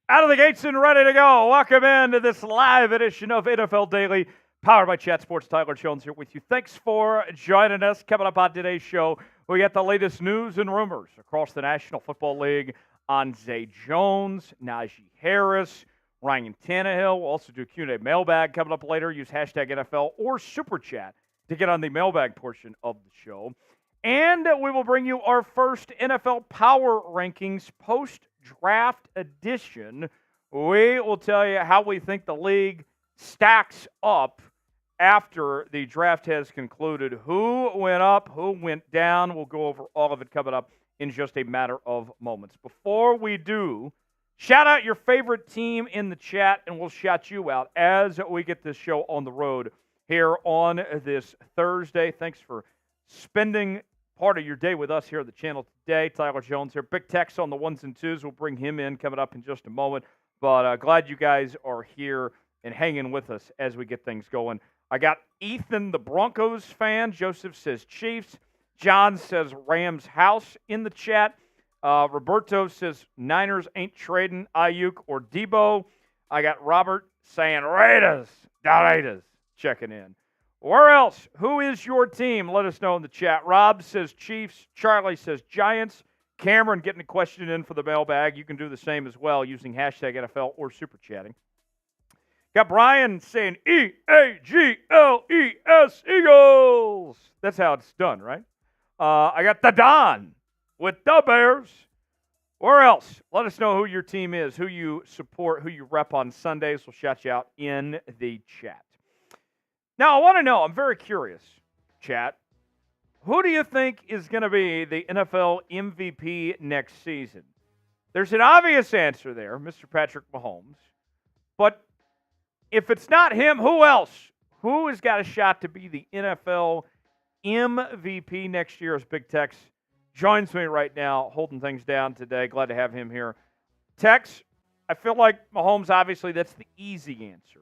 Out of the gates and ready to go. Welcome into this live edition of NFL Daily, powered by Chat Sports. Tyler Jones here with you. Thanks for joining us. Coming up on today's show, we got the latest news and rumors across the National Football League on Zay Jones, Najee Harris, Ryan Tannehill. We'll also do a Q&A mailbag coming up later. Use hashtag NFL or Super Chat to get on the mailbag portion of the show. And we will bring you our first NFL Power Rankings post-draft edition. We will tell you how we think the league stacks up after the draft has concluded. Who went up, who went down. We'll go over all of it coming up in just a matter of moments. Before we do, shout out your favorite team in the chat, and we'll shout you out as we get this show on the road here on this Thursday. Thanks for spending part of your day with us here at the channel today. Tyler Jones here. Big Tex on the ones and twos. We'll bring him in coming up in just a moment. But glad you guys are here and hanging with us as we get things going. I got Ethan, the Broncos fan. Joseph says Chiefs. John says Rams house in the chat. Roberto says Niners ain't trading Ayuk or Debo. I got Robert saying Raiders. Raiders checking in. Where else? Who is your team? Let us know in the chat. Rob says Chiefs. Charlie says Giants. Cameron getting a question in for the mailbag. You can do the same as well using hashtag NFL or super chatting. Got Brian saying E-A-G-L-E-S, Eagles. That's how it's done, right? I got the Don with the Bears. Where else? Let us know who your team is, who you support, who you rep on Sundays. We'll shout you out in the chat. Now, I want to know, I'm very curious, chat, who do you think is going to be the NFL MVP next season? There's an obvious answer there, Mr. Patrick Mahomes. But if it's not him, who else? Who has got a shot to be the NFL MVP next year? As Big Tex joins me right now, holding things down today. Glad to have him here. Tex, I feel like Mahomes, obviously, that's the easy answer.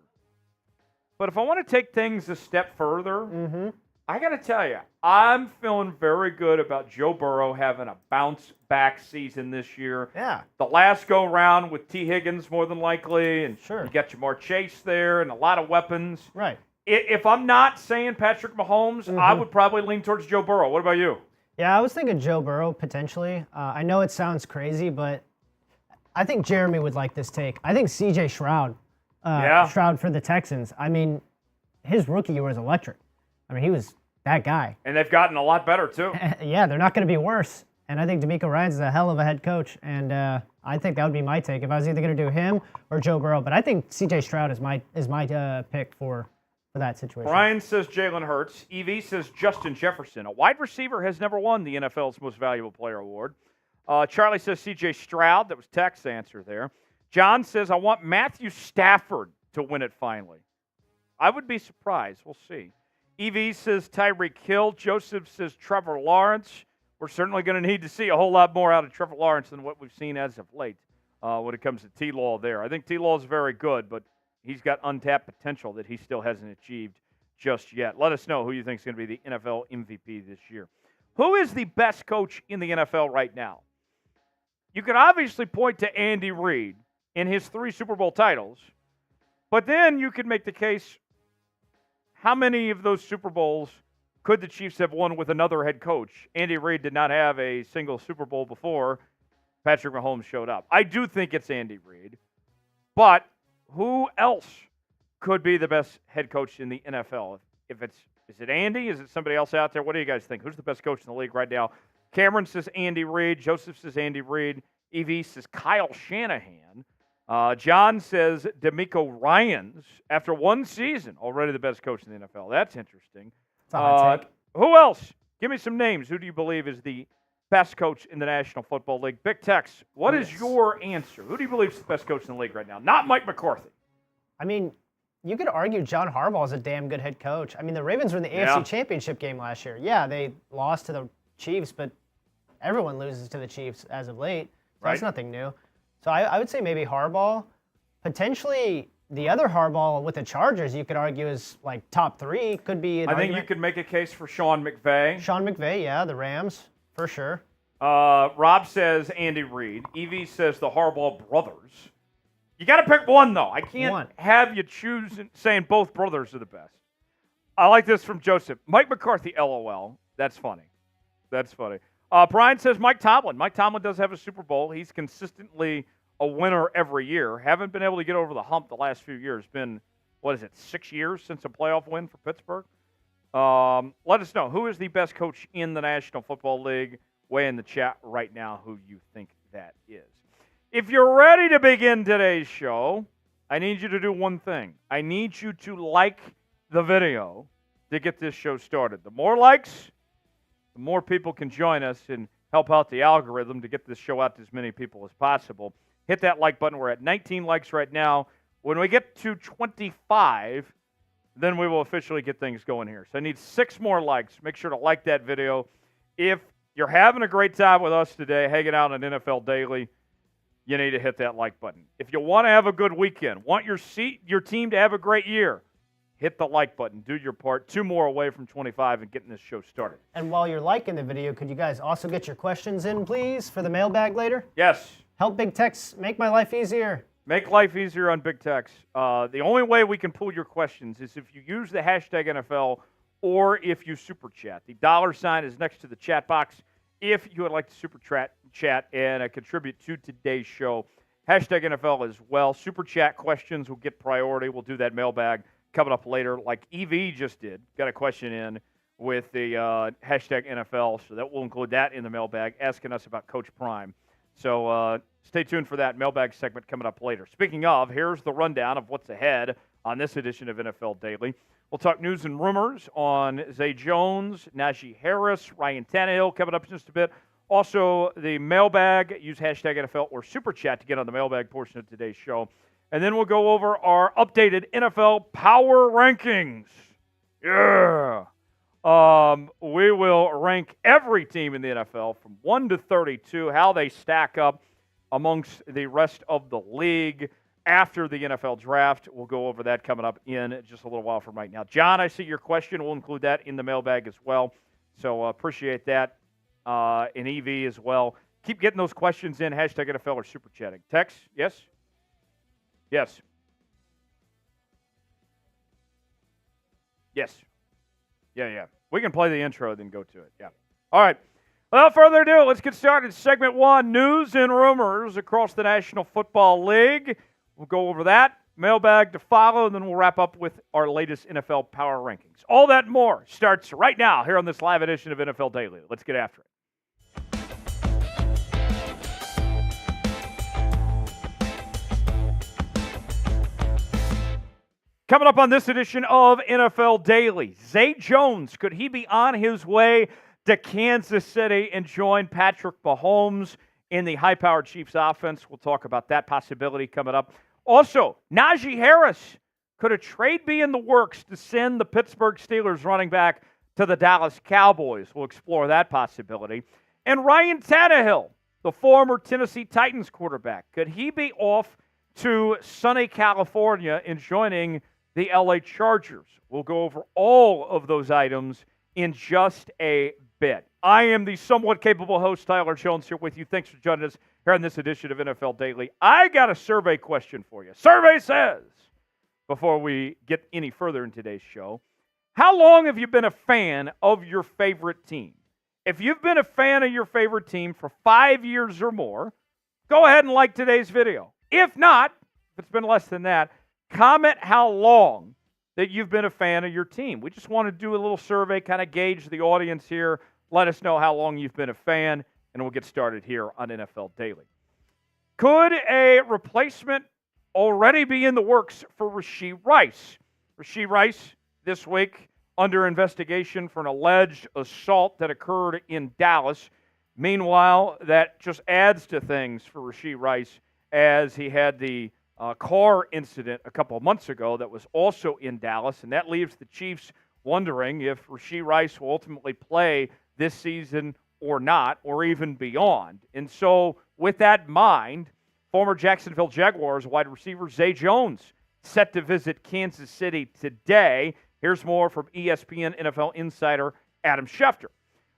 But if I want to take things a step further, I got to tell you, I'm feeling very good about Joe Burrow having a bounce-back season this year. Yeah. The last go-round with T. Higgins, more than likely, and Sure. you got Jamar Chase there and a lot of weapons. Right. If I'm not saying Patrick Mahomes, I would probably lean towards Joe Burrow. What about you? Yeah, I was thinking Joe Burrow, potentially. I know it sounds crazy, but I think Jeremy would like this take. I think C.J. Stroud. Stroud for the Texans. I mean, his rookie year was electric. I mean, he was that guy. And they've gotten a lot better, too. Yeah, they're not going to be worse. And I think DeMeco Ryans is a hell of a head coach. And I think that would be my take if I was either going to do him or Joe Burrow. But I think C.J. Stroud is my pick for that situation. Brian says Jalen Hurts. EV says Justin Jefferson. A wide receiver has never won the NFL's Most Valuable Player award. Charlie says C.J. Stroud. That was Tech's answer there. John says, I want Matthew Stafford to win it finally. I would be surprised. We'll see. EV says Tyreek Hill. Joseph says Trevor Lawrence. We're certainly going to need to see a whole lot more out of Trevor Lawrence than what we've seen as of late when it comes to T-Law there. I think T-Law is very good, but he's got untapped potential that he still hasn't achieved just yet. Let us know who you think is going to be the NFL MVP this year. Who is the best coach in the NFL right now? You could obviously point to Andy Reid in his 3 Super Bowl titles, but then you could make the case, how many of those Super Bowls could the Chiefs have won with another head coach? Andy Reid did not have a single Super Bowl before Patrick Mahomes showed up. I do think it's Andy Reid, but who else could be the best head coach in the NFL? Is it Andy? Is it somebody else out there? What do you guys think? Who's the best coach in the league right now? Cameron says Andy Reid. Joseph says Andy Reid. EV says Kyle Shanahan. John says DeMeco Ryans, after one season, already the best coach in the NFL. That's interesting. Who else? Give me some names. Who do you believe is the best coach in the National Football League? Big Tex, what is your answer? Who do you believe is the best coach in the league right now? Not Mike McCarthy. I mean, you could argue John Harbaugh is a damn good head coach. I mean, the Ravens were in the AFC Championship game last year. Yeah, they lost to the Chiefs, but everyone loses to the Chiefs as of late. So that's nothing new. So I would say maybe Harbaugh. Potentially the other Harbaugh with the Chargers, you could argue is like top 3. Could be an argument. You could make a case for Sean McVay. Sean McVay, yeah, the Rams, for sure. Rob says Andy Reid. Evie says the Harbaugh brothers. You got to pick one, though. I can't One. have you choose saying both brothers are the best. I like this from Joseph. Mike McCarthy, LOL. That's funny. That's funny. Brian says Mike Tomlin. Mike Tomlin does have a Super Bowl. He's consistently a winner every year. Haven't been able to get over the hump the last few years. Been, 6 years since a playoff win for Pittsburgh? Let us know. Who is the best coach in the National Football League? Weigh in the chat right now who you think that is. If you're ready to begin today's show, I need you to do one thing. I need you to like the video to get this show started. The more likes, the more people can join us and help out the algorithm to get this show out to as many people as possible. Hit that like button. We're at 19 likes right now. When we get to 25, then we will officially get things going here. So I need 6 more likes. Make sure to like that video. If you're having a great time with us today, hanging out on NFL Daily, you need to hit that like button. If you want to have a good weekend, want your team to have a great year, hit the like button. Do your part. 2 more away from 25 and getting this show started. And while you're liking the video, could you guys also get your questions in, please, for the mailbag later? Yes. Help Big Techs make my life easier. Make life easier on Big Techs. The only way we can pull your questions is if you use the hashtag NFL or if you super chat. The $ is next to the chat box. If you would like to super chat and contribute to today's show, hashtag NFL as well. Super chat questions will get priority. We'll do that mailbag coming up later, like EV just did. Got a question in with the hashtag NFL, so that will include that in the mailbag, asking us about Coach Prime. So stay tuned for that mailbag segment coming up later. Speaking of, here's the rundown of what's ahead on this edition of NFL Daily. We'll talk news and rumors on Zay Jones, Najee Harris, Ryan Tannehill coming up in just a bit. Also, the mailbag, use hashtag NFL or Super Chat to get on the mailbag portion of today's show. And then we'll go over our updated NFL power rankings. Yeah. We will rank every team in the NFL from 1 to 32, how they stack up amongst the rest of the league after the NFL draft. We'll go over that coming up in just a little while from right now. John, I see your question. We'll include that in the mailbag as well. So appreciate that. And EV as well. Keep getting those questions in, hashtag NFL or super chatting. Text, yes? Yes. Yes. Yeah. We can play the intro, then go to it. Yeah. All right. Without further ado, let's get started. Segment 1, news and rumors across the National Football League. We'll go over that. Mailbag to follow, and then we'll wrap up with our latest NFL power rankings. All that and more starts right now here on this live edition of NFL Daily. Let's get after it. Coming up on this edition of NFL Daily, Zay Jones, could he be on his way to Kansas City and join Patrick Mahomes in the high-powered Chiefs offense? We'll talk about that possibility coming up. Also, Najee Harris, could a trade be in the works to send the Pittsburgh Steelers running back to the Dallas Cowboys? We'll explore that possibility. And Ryan Tannehill, the former Tennessee Titans quarterback, could he be off to sunny California and joining the LA Chargers? We'll go over all of those items in just a bit. I am the somewhat capable host, Tyler Jones, here with you. Thanks for joining us here on this edition of NFL Daily. I got a survey question for you. Survey says, before we get any further in today's show, how long have you been a fan of your favorite team? If you've been a fan of your favorite team for 5 years or more, go ahead and like today's video. If not, if it's been less than that, comment how long that you've been a fan of your team. We just want to do a little survey, kind of gauge the audience here. Let us know how long you've been a fan, and we'll get started here on NFL Daily. Could a replacement already be in the works for Rashee Rice? Rashee Rice this week under investigation for an alleged assault that occurred in Dallas. Meanwhile, that just adds to things for Rashee Rice as he had the car incident a couple of months ago that was also in Dallas, and that leaves the Chiefs wondering if Rashee Rice will ultimately play this season or not, or even beyond. And so with that in mind, former Jacksonville Jaguars wide receiver Zay Jones set to visit Kansas City today. Here's more from ESPN NFL insider Adam Schefter.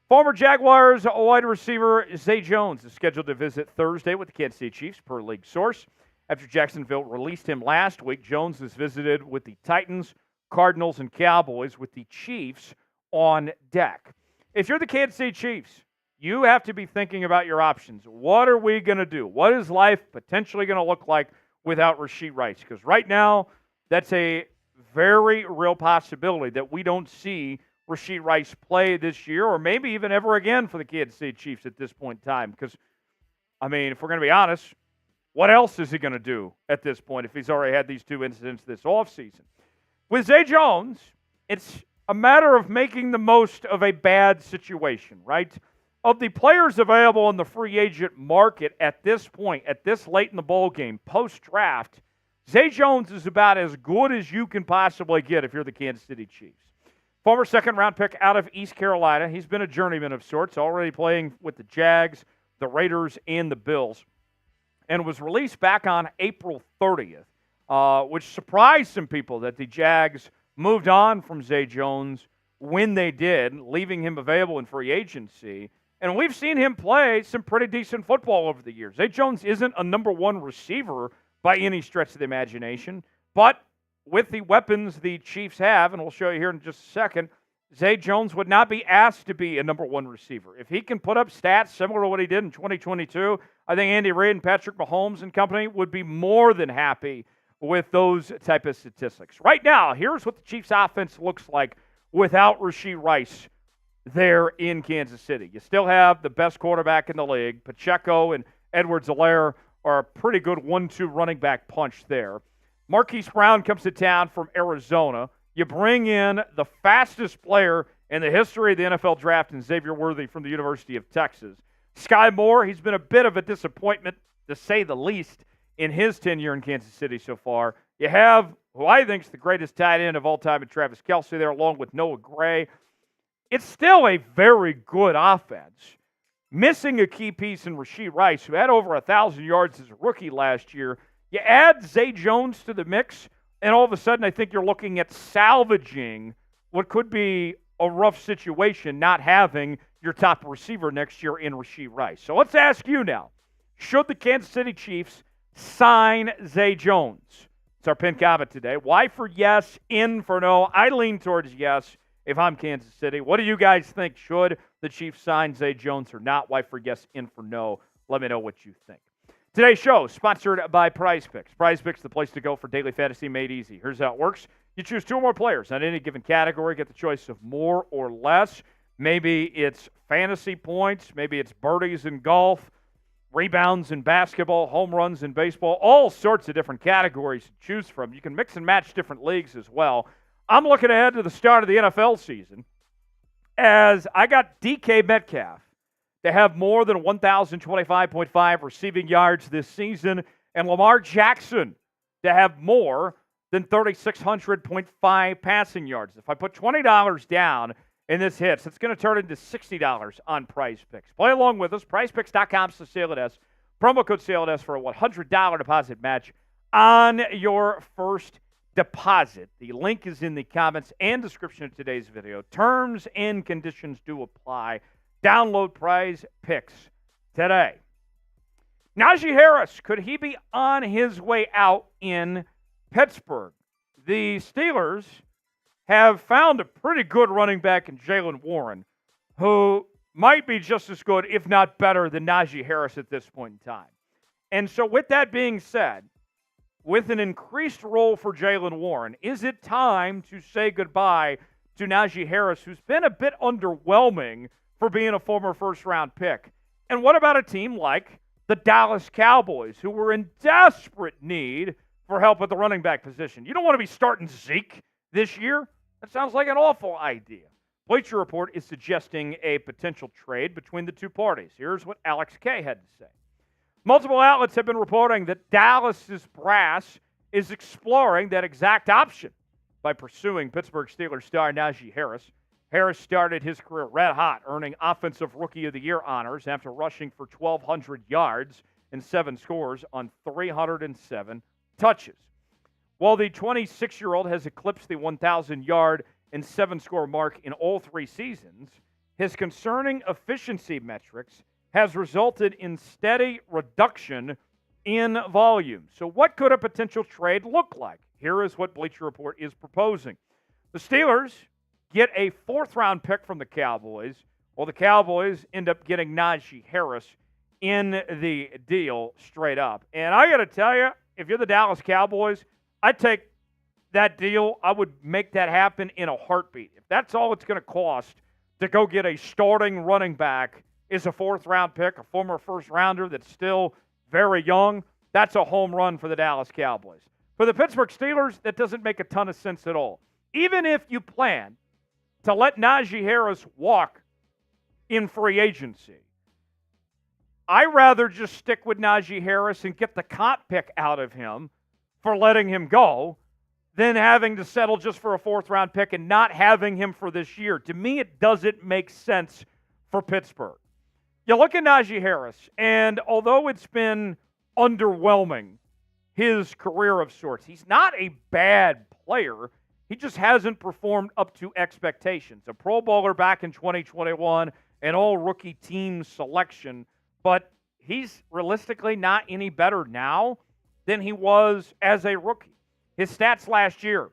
Former Jaguars wide receiver Zay Jones is scheduled to visit Thursday with the Kansas City Chiefs, per league source. After Jacksonville released him last week, Jones is visited with the Titans, Cardinals, and Cowboys, with the Chiefs on deck. If you're the Kansas City Chiefs, you have to be thinking about your options. What are we going to do? What is life potentially going to look like without Rashee Rice? Because right now, that's a very real possibility that we don't see Rashee Rice play this year or maybe even ever again for the Kansas City Chiefs at this point in time. Because, I mean, if we're going to be honest, what else is he going to do at this point if he's already had these two incidents this offseason? With Zay Jones, it's a matter of making the most of a bad situation, right? Of the players available in the free agent market at this point, at this late in the ball game, post-draft, Zay Jones is about as good as you can possibly get if you're the Kansas City Chiefs. Former second-round pick out of East Carolina. He's been a journeyman of sorts, already playing with the Jags, the Raiders, and the Bills, and was released back on April 30th, which surprised some people that the Jags moved on from Zay Jones when they did, leaving him available in free agency. And we've seen him play some pretty decent football over the years. Zay Jones isn't a number one receiver by any stretch of the imagination, but with the weapons the Chiefs have, and we'll show you here in just a second, Zay Jones would not be asked to be a number one receiver. If he can put up stats similar to what he did in 2022, I think Andy Reid and Patrick Mahomes and company would be more than happy with those type of statistics. Right now, here's what the Chiefs offense looks like without Rashee Rice there in Kansas City. You still have the best quarterback in the league. Pacheco and Edwards-Helaire are a pretty good 1-2 running back punch there. Marquise Brown comes to town from Arizona. You bring in the fastest player in the history of the NFL draft in Xavier Worthy from the University of Texas. Sky Moore, he's been a bit of a disappointment, to say the least, in his tenure in Kansas City so far. You have, who I think is the greatest tight end of all time, in Travis Kelce there, along with Noah Gray. It's still a very good offense. Missing a key piece in Rashee Rice, who had over 1,000 yards as a rookie last year. You add Zay Jones to the mix, and all of a sudden I think you're looking at salvaging what could be a rough situation, not having your top receiver next year in Rashee Rice. So let's ask you now, should the Kansas City Chiefs sign Zay Jones? It's our pinned comment today. Y for yes, N for no. I lean towards yes if I'm Kansas City. What do you guys think? Should the Chiefs sign Zay Jones or not? Y for yes, N for no. Let me know what you think. Today's show is sponsored by Prize Picks. Prize Picks, the place to go for daily fantasy made easy. Here's how it works. You choose two or more players on any given category, get the choice of more or less. Maybe it's fantasy points, maybe it's birdies in golf, rebounds in basketball, home runs in baseball, all sorts of different categories to choose from. You can mix and match different leagues as well. I'm looking ahead to the start of the NFL season as I got DK Metcalf to have more than 1,025.5 receiving yards this season, and Lamar Jackson to have more than 3,600.5 passing yards. If I put $20 down and this hits, it's going to turn into $60 on Prize Picks. Play along with us. PrizePicks.com/SaleItS. Promo code SaleItS for a $100 deposit match on your first deposit. The link is in the comments and description of today's video. Terms and conditions do apply. Download Prize Picks today. Najee Harris, could he be on his way out in Pittsburgh? The Steelers have found a pretty good running back in Jaylen Warren, who might be just as good, if not better, than Najee Harris at this point in time. And so with that being said, with an increased role for Jaylen Warren, is it time to say goodbye to Najee Harris, who's been a bit underwhelming for being a former first-round pick? And what about a team like the Dallas Cowboys, who were in desperate need for help at the running back position? You don't want to be starting Zeke this year. That sounds like an awful idea. Bleacher Report is suggesting a potential trade between the two parties. Here's what Alex Kay had to say. Multiple outlets have been reporting that Dallas's brass is exploring that exact option by pursuing Pittsburgh Steelers star Najee Harris. Harris started his career red hot, earning Offensive Rookie of the Year honors after rushing for 1,200 yards and 7 scores on 307 touches. While the 26-year-old has eclipsed the 1,000-yard and 7-score mark in all 3 seasons, his concerning efficiency metrics has resulted in steady reduction in volume. So what could a potential trade look like? Here is what Bleacher Report is proposing. The Steelers get a 4th-round pick from the Cowboys, while the Cowboys end up getting Najee Harris in the deal straight up. And I got to tell you, if you're the Dallas Cowboys, I'd take that deal. I would make that happen in a heartbeat. If that's all it's going to cost to go get a starting running back is a 4th-round pick, a former first-rounder that's still very young, that's a home run for the Dallas Cowboys. For the Pittsburgh Steelers, that doesn't make a ton of sense at all. Even if you plan to let Najee Harris walk in free agency, I'd rather just stick with Najee Harris and get the comp pick out of him for letting him go than having to settle just for a 4th-round pick and not having him for this year. To me, it doesn't make sense for Pittsburgh. You look at Najee Harris, and although it's been underwhelming, his career of sorts, he's not a bad player. He just hasn't performed up to expectations. A Pro Bowler back in 2021, an all-rookie team selection, but he's realistically not any better now than he was as a rookie. His stats last year,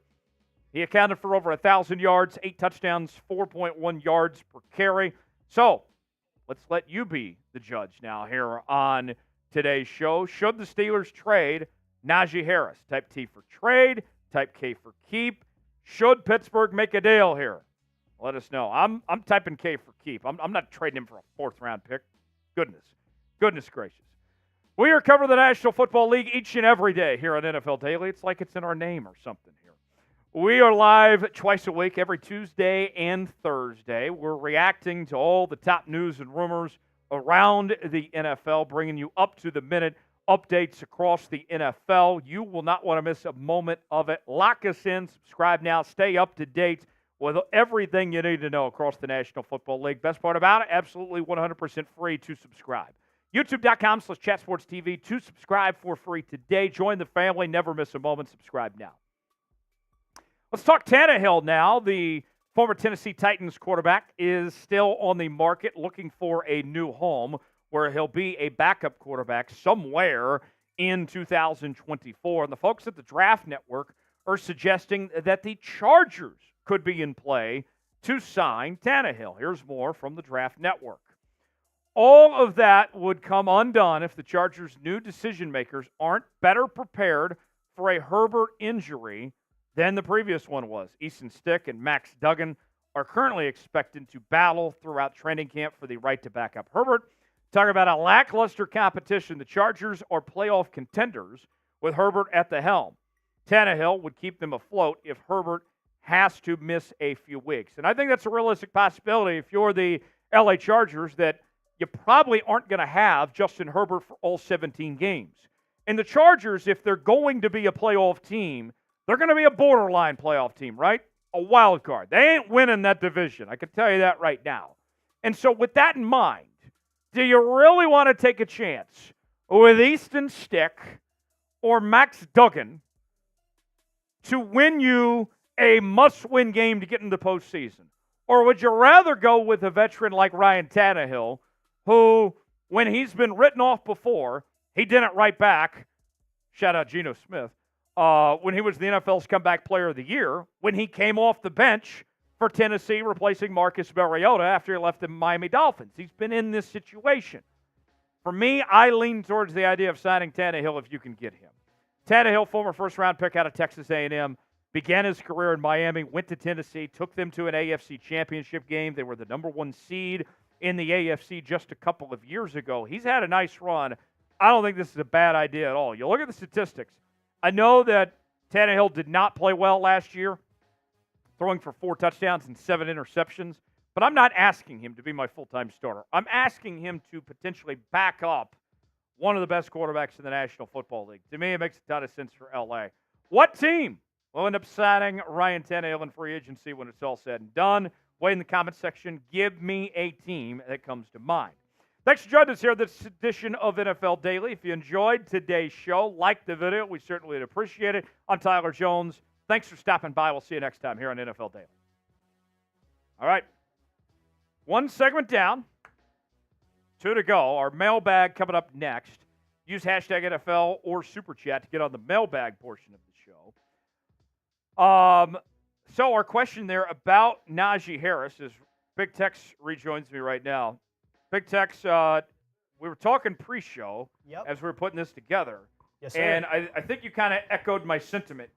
he accounted for over 1,000 yards, 8 touchdowns, 4.1 yards per carry. So let's let you be the judge now here on today's show. Should the Steelers trade Najee Harris? Type T for trade, type K for keep. Should Pittsburgh make a deal here? Let us know. I'm typing K for keep. I'm not trading him for a 4th-round pick. Goodness gracious. We are covering the National Football League each and every day here on NFL Daily. It's like it's in our name or something here. We are live twice a week, every Tuesday and Thursday. We're reacting to all the top news and rumors around the NFL, bringing you up-to-the-minute updates across the NFL. You will not want to miss a moment of it. Lock us in. Subscribe now. Stay up to date with everything you need to know across the National Football League. Best part about it, absolutely 100% free to subscribe. YouTube.com/ChatSportsTV to subscribe for free today. Join the family. Never miss a moment. Subscribe now. Let's talk Tannehill now. The former Tennessee Titans quarterback is still on the market looking for a new home where he'll be a backup quarterback somewhere in 2024. And the folks at the Draft Network are suggesting that the Chargers could be in play to sign Tannehill. Here's more from the Draft Network. All of that would come undone if the Chargers' new decision makers aren't better prepared for a Herbert injury than the previous one was. Easton Stick and Max Duggan are currently expected to battle throughout training camp for the right to back up Herbert. Talk about a lackluster competition. The Chargers are playoff contenders with Herbert at the helm. Tannehill would keep them afloat if Herbert has to miss a few weeks. And I think that's a realistic possibility if you're the LA Chargers, that you probably aren't going to have Justin Herbert for all 17 games. And the Chargers, if they're going to be a playoff team, they're going to be a borderline playoff team, right? A wild card. They ain't winning that division. I can tell you that right now. And so with that in mind, do you really want to take a chance with Easton Stick or Max Duggan to win you a must-win game to get into the postseason? Or would you rather go with a veteran like Ryan Tannehill, who, when he's been written off before, he didn't write back, shout out Geno Smith, when he was the NFL's Comeback Player of the Year, when he came off the bench for Tennessee, replacing Marcus Mariota after he left the Miami Dolphins. He's been in this situation. For me, I lean towards the idea of signing Tannehill if you can get him. Tannehill, former first-round pick out of Texas A&M, began his career in Miami, went to Tennessee, took them to an AFC championship game. They were the number 1 seed in the AFC just a couple of years ago. He's had a nice run. I don't think this is a bad idea at all. You look at the statistics. I know that Tannehill did not play well last year, throwing for 4 touchdowns and 7 interceptions, but I'm not asking him to be my full-time starter. I'm asking him to potentially back up one of the best quarterbacks in the National Football League. To me, it makes a ton of sense for LA. What team will end up signing Ryan Tannehill in free agency when it's all said and done? Weigh in the comment section. Give me a team that comes to mind. Thanks for joining us here this edition of NFL Daily. If you enjoyed today's show, like the video. We certainly would appreciate it. I'm Tyler Jones. Thanks for stopping by. We'll see you next time here on NFL Daily. All right. 1 segment down. 2 to go. Our mailbag coming up next. Use hashtag NFL or Super Chat to get on the mailbag portion of the show. So our question there about Najee Harris is Big Tex rejoins me right now. Big Tex, we were talking pre-show as we were putting this together. Yes, sir. And I think you kind of echoed my sentiment.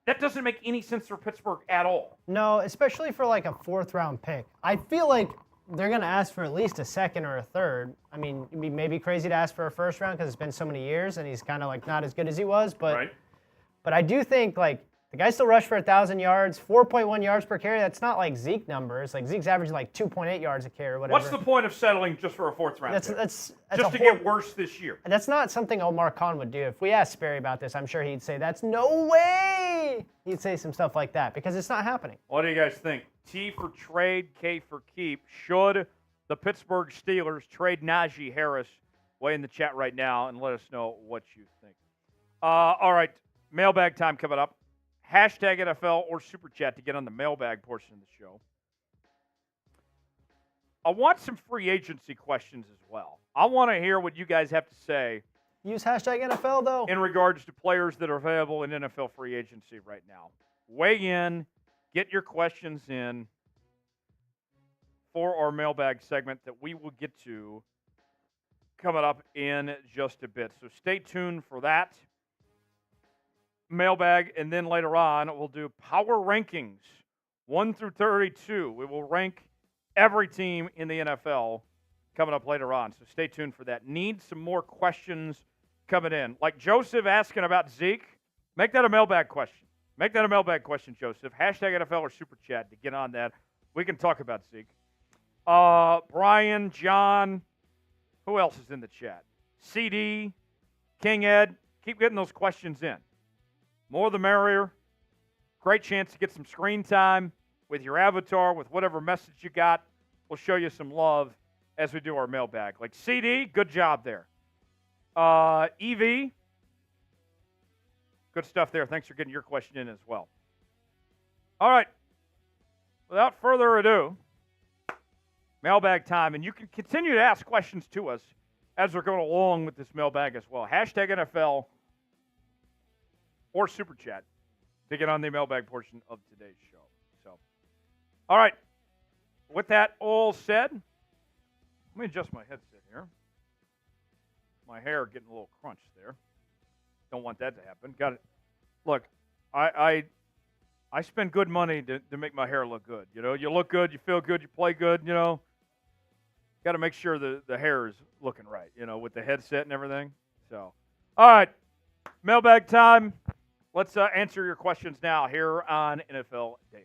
That doesn't make any sense for Pittsburgh at all. No, especially for like a 4th-round pick. I feel like they're going to ask for at least a 2nd or a 3rd. I mean, it'd be maybe crazy to ask for a 1st round because it's been so many years and he's kind of like not as good as he was. But I do think like the guy still rushed for 1,000 yards, 4.1 yards per carry. That's not like Zeke numbers. Like Zeke's averaging like 2.8 yards a carry or whatever. What's the point of settling just for a 4th round? That's just to get worse this year. That's not something Omar Khan would do. If we asked Sperry about this, I'm sure he'd say, that's no way. He'd say some stuff like that because it's not happening. What do you guys think? T for trade, K for keep. Should the Pittsburgh Steelers trade Najee Harris? Weigh in the chat right now and let us know what you think. All right, mailbag time coming up. Hashtag NFL or Super Chat to get on the mailbag portion of the show. I want some free agency questions as well. I want to hear what you guys have to say. Use hashtag NFL, though. In regards to players that are available in NFL free agency right now. Weigh in. Get your questions in for our mailbag segment that we will get to coming up in just a bit. So stay tuned for that. Mailbag, and then later on we'll do power rankings 1 through 32. We will rank every team in the NFL coming up later on, so stay tuned for that. Need some more questions coming in, like Joseph asking about Zeke. Make that a mailbag question. Make that a mailbag question, Joseph. Hashtag NFL or Super Chat to get on that. We can talk about Zeke. Brian, John, who else is in the chat? CD, King Ed, keep getting those questions in. More the merrier. Great chance to get some screen time with your avatar, with whatever message you got. We'll show you some love as we do our mailbag. Like CD, good job there. EV, good stuff there. Thanks for getting your question in as well. All right. Without further ado, mailbag time. And you can continue to ask questions to us as we're going along with this mailbag as well. Hashtag NFL or Super Chat to get on the mailbag portion of today's show. So, all right. With that all said, let me adjust my headset here. My hair getting a little crunched there. Don't want that to happen. Got it. Look, I spend good money to make my hair look good. You know, you look good, you feel good, you play good. You know, got to make sure the hair is looking right. You know, with the headset and everything. So, all right, mailbag time. Let's answer your questions now here on NFL Daily.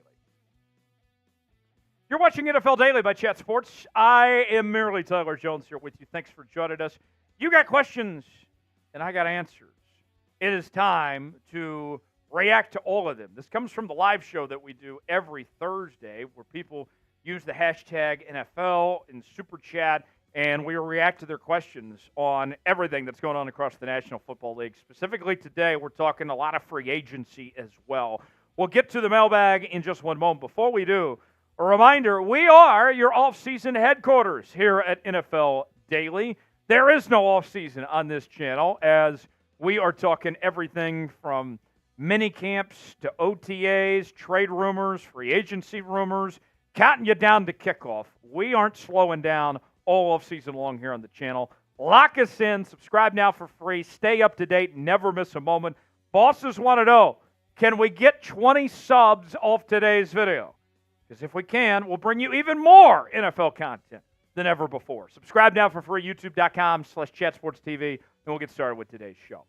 You're watching NFL Daily by Chat Sports. I am merely Tyler Jones here with you. Thanks for joining us. You got questions, and I got answers. It is time to react to all of them. This comes from the live show that we do every Thursday where people use the hashtag NFL and Super Chat, and we react to their questions on everything that's going on across the National Football League. Specifically today, we're talking a lot of free agency as well. We'll get to the mailbag in just one moment. Before we do, a reminder, we are your off-season headquarters here at NFL Daily. There is no off-season on this channel as we are talking everything from mini camps to OTAs, trade rumors, free agency rumors, counting you down to kickoff. We aren't slowing down all off-season long here on the channel. Lock us in. Subscribe now for free. Stay up to date. Never miss a moment. Bosses want to know, can we get 20 subs off today's video? Because if we can, we'll bring you even more NFL content than ever before. Subscribe now for free, youtube.com/chatsportstv, and we'll get started with today's show.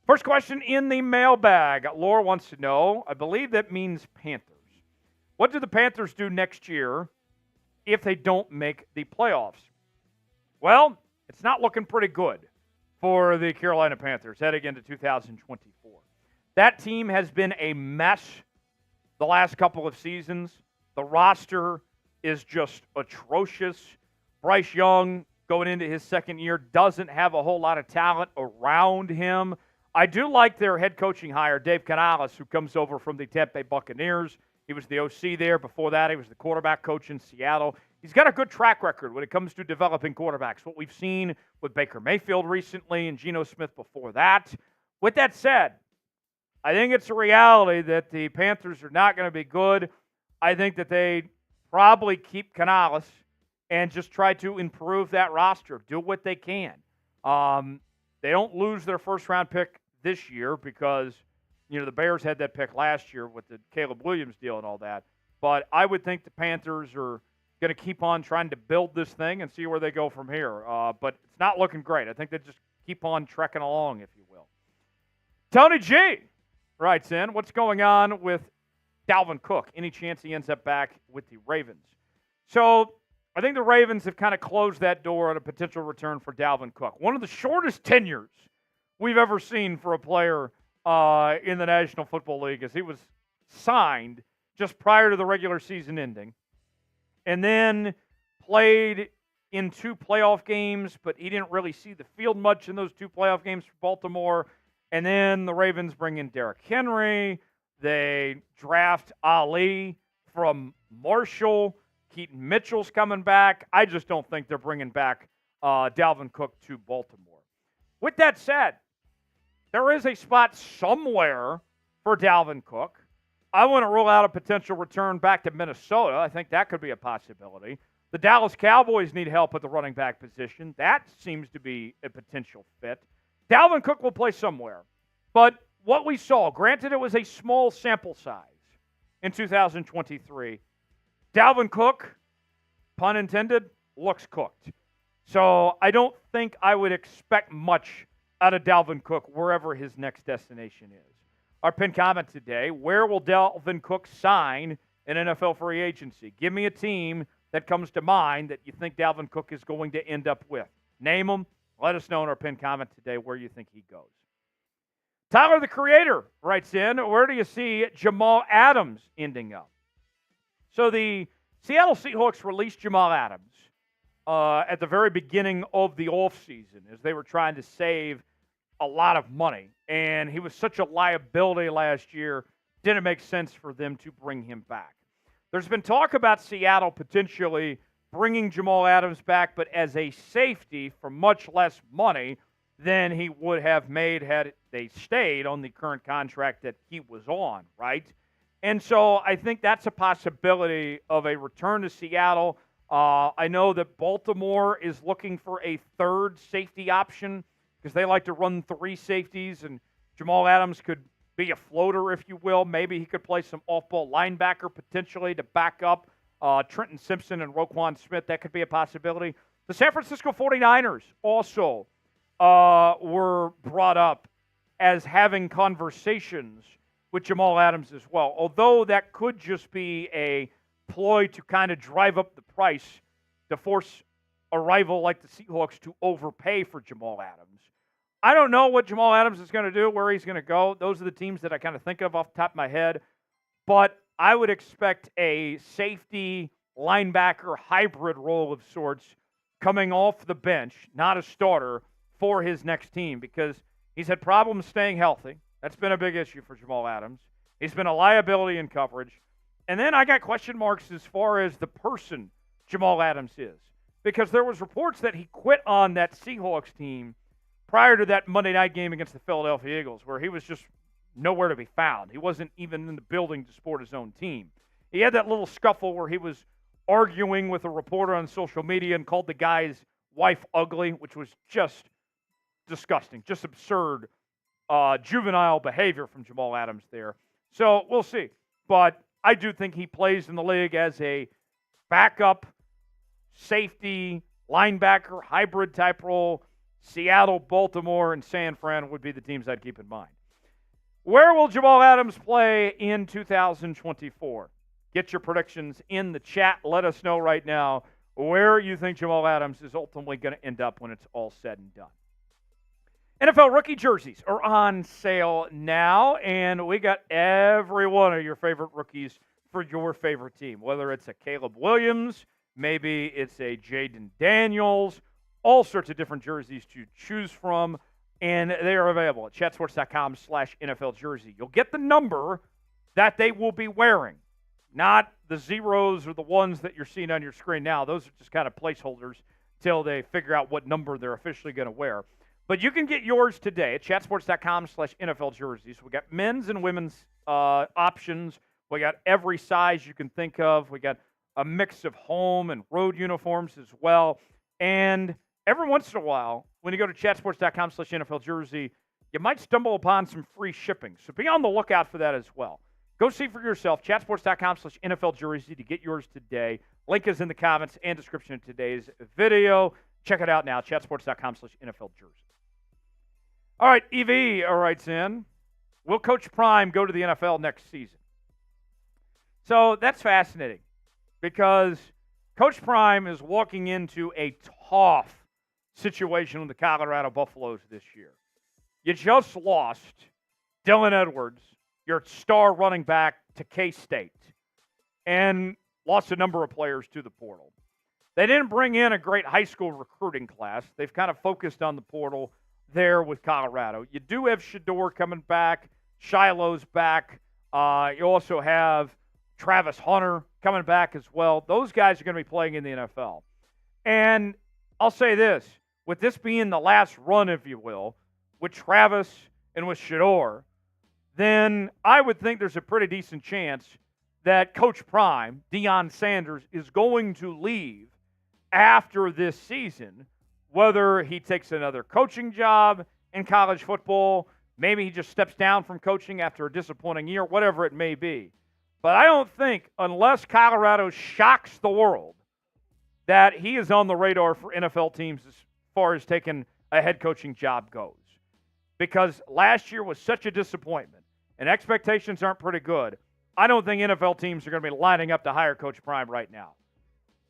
First question in the mailbag. Laura wants to know, I believe that means Panthers. What do the Panthers do next year if they don't make the playoffs? Well, it's not looking pretty good for the Carolina Panthers heading into 2024. That team has been a mess the last couple of seasons. The roster is just atrocious. Bryce Young, going into his second year, doesn't have a whole lot of talent around him. I do like their head coaching hire, Dave Canales, who comes over from the Tampa Bay Buccaneers. He was the OC there. Before that, he was the quarterback coach in Seattle. he's got a good track record when it comes to developing quarterbacks. What we've seen with Baker Mayfield recently and Geno Smith before that. With that said, I think it's a reality that the Panthers are not going to be good. I think that they probably keep Canales and just try to improve that roster, do what they can. They don't lose their first-round pick this year because, the Bears had that pick last year with the Caleb Williams deal and all that. But I would think the Panthers are going to keep on trying to build this thing and see where they go from here. But it's not looking great. I think they just keep on trekking along, if you will. Tony G writes in, what's going on with Dalvin Cook? Any chance he ends up back with the Ravens? So I think the Ravens have kind of closed that door on a potential return for Dalvin Cook. One of the shortest tenures we've ever seen for a player in the National Football League, as he was signed just prior to the regular season ending and then played in 2 playoff games, but he didn't really see the field much in those 2 playoff games for Baltimore. And then the Ravens bring in Derrick Henry. They draft Ali from Marshall. Keaton Mitchell's coming back. I just don't think they're bringing back Dalvin Cook to Baltimore. With that said, there is a spot somewhere for Dalvin Cook. I want to rule out a potential return back to Minnesota. I think that could be a possibility. The Dallas Cowboys need help at the running back position. That seems to be a potential fit. Dalvin Cook will play somewhere. But what we saw, granted it was a small sample size in 2023, Dalvin Cook, pun intended, looks cooked. So I don't think I would expect much out of Dalvin Cook wherever his next destination is. Our pinned comment today, where will Dalvin Cook sign in NFL free agency? Give me a team that comes to mind that you think Dalvin Cook is going to end up with. Name them. Let us know in our pinned comment today where you think he goes. Tyler the Creator writes in, where do you see Jamal Adams ending up? So the Seattle Seahawks released Jamal Adams at the very beginning of the offseason as they were trying to save a lot of money. And he was such a liability last year, didn't make sense for them to bring him back. There's been talk about Seattle potentially bringing Jamal Adams back, but as a safety for much less money than he would have made had they stayed on the current contract that he was on, right? And so I think that's a possibility of a return to Seattle. I know that Baltimore is looking for a third safety option because they like to run 3 safeties, and Jamal Adams could be a floater, if you will. Maybe he could play some off-ball linebacker potentially to back up Trenton Simpson and Roquan Smith. That could be a possibility. The San Francisco 49ers also were brought up as having conversations with Jamal Adams as well, although that could just be a ploy to kind of drive up the price to force a rival like the Seahawks to overpay for Jamal Adams. I don't know what Jamal Adams is going to do, where he's going to go. Those are the teams that I kind of think of off the top of my head. But I would expect a safety linebacker hybrid role of sorts coming off the bench, not a starter, for his next team because he's had problems staying healthy. That's been a big issue for Jamal Adams. He's been a liability in coverage. And then I got question marks as far as the person Jamal Adams is because there was reports that he quit on that Seahawks team prior to that Monday night game against the Philadelphia Eagles where he was just nowhere to be found. He wasn't even in the building to support his own team. He had that little scuffle where he was arguing with a reporter on social media and called the guy's wife ugly, which was just disgusting, just absurd, juvenile behavior from Jamal Adams there. So we'll see. But I do think he plays in the league as a backup, safety, linebacker, hybrid type role. Seattle, Baltimore, and San Fran would be the teams I'd keep in mind. Where will Jamal Adams play in 2024? Get your predictions in the chat. Let us know right now where you think Jamal Adams is ultimately going to end up when it's all said and done. NFL rookie jerseys are on sale now, and we got every one of your favorite rookies for your favorite team, whether it's a Caleb Williams, maybe it's a Jaden Daniels, all sorts of different jerseys to choose from, and they are available at chatsports.com/NFL jersey. You'll get the number that they will be wearing. not the zeros or the ones that you're seeing on your screen now. Those are just kind of placeholders till they figure out what number they're officially going to wear. But you can get yours today at chatsports.com/NFL jerseys. We got men's and women's options. We got every size you can think of. We got a mix of home and road uniforms as well. And every once in a while, when you go to chatsports.com/NFL jersey, you might stumble upon some free shipping. So be on the lookout for that as well. Go see for yourself, chatsports.com/NFL jersey to get yours today. Link is in the comments and description of today's video. Check it out now, chatsports.com/NFL jersey. All right, EV writes in, will Coach Prime go to the NFL next season? So that's fascinating because Coach Prime is walking into a tough situation with the Colorado Buffaloes this year. You just lost Dylan Edwards, your star running back, to K-State, and lost a number of players to the portal. They didn't bring in a great high school recruiting class. They've kind of focused on the portal there with Colorado. You do have Shedeur coming back. Shiloh's back. You also have Travis Hunter coming back as well. Those guys are going to be playing in the NFL. And I'll say this, with this being the last run, if you will, with Travis and with Shedeur, then I would think there's a pretty decent chance that Coach Prime, Deion Sanders, is going to leave after this season, whether he takes another coaching job in college football, maybe he just steps down from coaching after a disappointing year, whatever it may be. But I don't think, unless Colorado shocks the world, that he is on the radar for NFL teams as far as taking a head coaching job goes. Because last year was such a disappointment, and expectations aren't pretty good. I don't think NFL teams are going to be lining up to hire Coach Prime right now.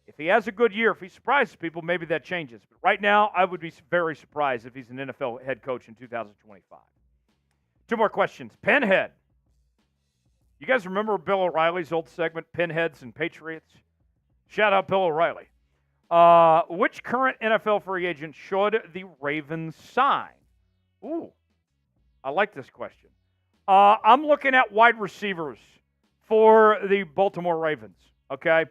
If he has a good year, if he surprises people, maybe that changes. But right now, I would be very surprised if he's an NFL head coach in 2025. Two more questions. Pinhead. You guys remember Bill O'Reilly's old segment, Pinheads and Patriots? Shout out Bill O'Reilly. Which current NFL free agent should the Ravens sign? Ooh, I like this question. I'm looking at wide receivers for the Baltimore Ravens, okay?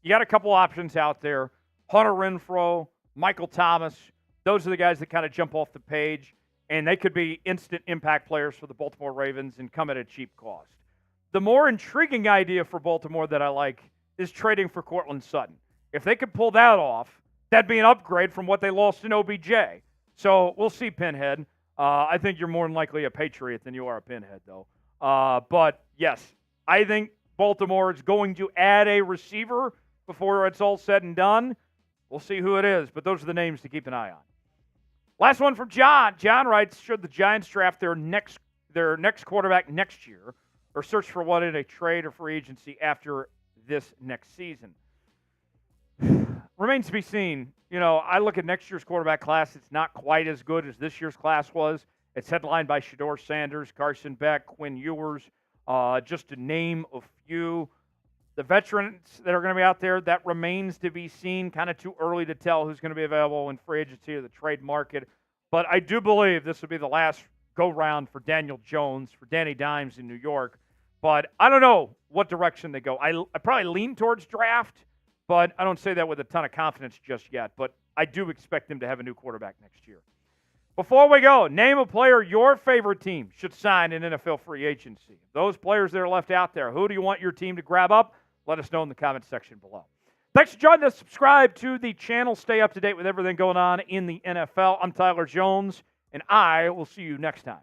You got a couple options out there. Hunter Renfrow, Michael Thomas. Those are the guys that kind of jump off the page, and they could be instant impact players for the Baltimore Ravens and come at a cheap cost. The more intriguing idea for Baltimore that I like is trading for Courtland Sutton. If they could pull that off, that'd be an upgrade from what they lost in OBJ. So we'll see, Pinhead. I think you're more than likely a Patriot than you are a Pinhead, though. But, yes, I think Baltimore is going to add a receiver before it's all said and done. We'll see who it is, but those are the names to keep an eye on. Last one from John. John writes, should the Giants draft their next quarterback next year or search for one in a trade or free agency after this next season? Remains to be seen. You know, I look at next year's quarterback class. It's not quite as good as this year's class was. It's headlined by Shedeur Sanders, Carson Beck, Quinn Ewers, just to name a few. The veterans that are going to be out there, that remains to be seen. Kind of too early to tell who's going to be available in free agency or the trade market. But I do believe this will be the last go-round for Daniel Jones, for Danny Dimes in New York. But I don't know what direction they go. I probably lean towards draft, but I don't say that with a ton of confidence just yet. But I do expect them to have a new quarterback next year. Before we go, name a player your favorite team should sign in NFL free agency. Those players that are left out there, who do you want your team to grab up? Let us know in the comment section below. Thanks for joining us. Subscribe to the channel. Stay up to date with everything going on in the NFL. I'm Tyler Jones, and I will see you next time.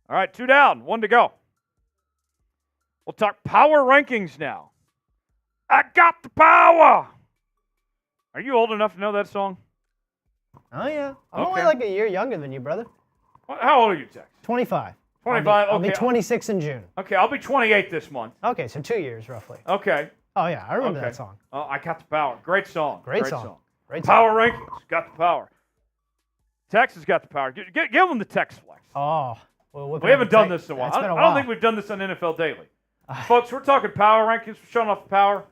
All right, 2 down, 1 to go. We'll talk power rankings now. I got the power. Are you old enough to know that song? Oh, yeah. I'm only like a year younger than you, brother. How old are you, Tex? 25. 25, I'll be 26 in June. Okay, I'll be 28 this month. Okay, so 2 years roughly. Okay. Oh, yeah, I remember that song. Oh, I got the power. Great song. Great song. Power rankings. Got the power. Tex has got the power. Give them the Tex flex. Oh. Well, we haven't done this in a while. It's been a I while. don't think we've done this on NFL Daily. Folks, we're talking power rankings. We're showing off the power.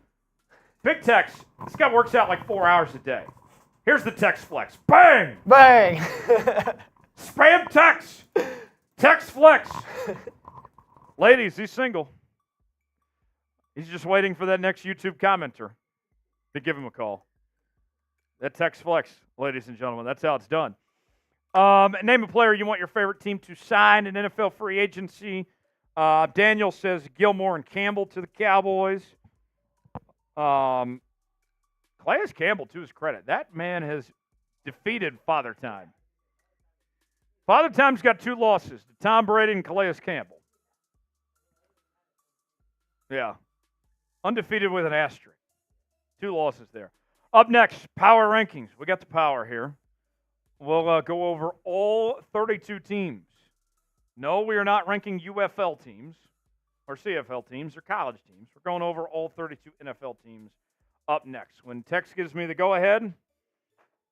Big Tex. This guy works out like 4 hours a day. Here's the Tex flex. Bang! Bang! Spam Tex. Tex flex. Ladies, he's single. He's just waiting for that next YouTube commenter to give him a call. That text flex, ladies and gentlemen. That's how it's done. Name a player you want your favorite team to sign in NFL free agency. Daniel says Gilmore and Campbell to the Cowboys. Calais Campbell, to his credit, that man has defeated Father Time. Father Time's got 2 losses to Tom Brady and Calais Campbell. Yeah. Undefeated with an asterisk. 2 losses there. Up next, power rankings. We got the power here. We'll go over all 32 teams. No, we are not ranking UFL teams or CFL teams or college teams. We're going over all 32 NFL teams up next. When Tex gives me the go-ahead,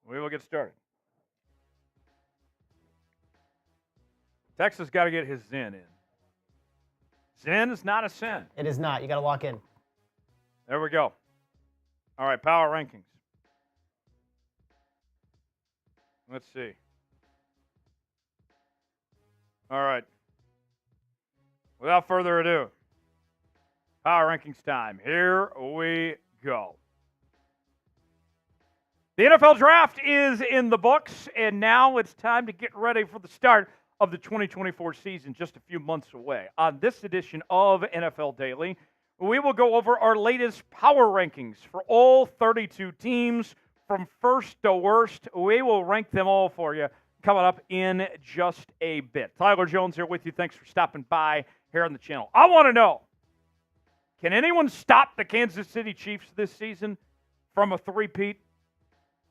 we will get started. Tex has got to get his Zen in. Zen is not a sin. It is not. You got to lock in. There we go. All right, power rankings. Let's see. All right. Without further ado, power rankings time. Here we go. The NFL draft is in the books, and now it's time to get ready for the start of the 2024 season, just a few months away. On this edition of NFL Daily, we will go over our latest power rankings for all 32 teams from first to worst. We will rank them all for you coming up in just a bit. Tyler Jones here with you. Thanks for stopping by here on the channel. I want to know, can anyone stop the Kansas City Chiefs this season from a three-peat?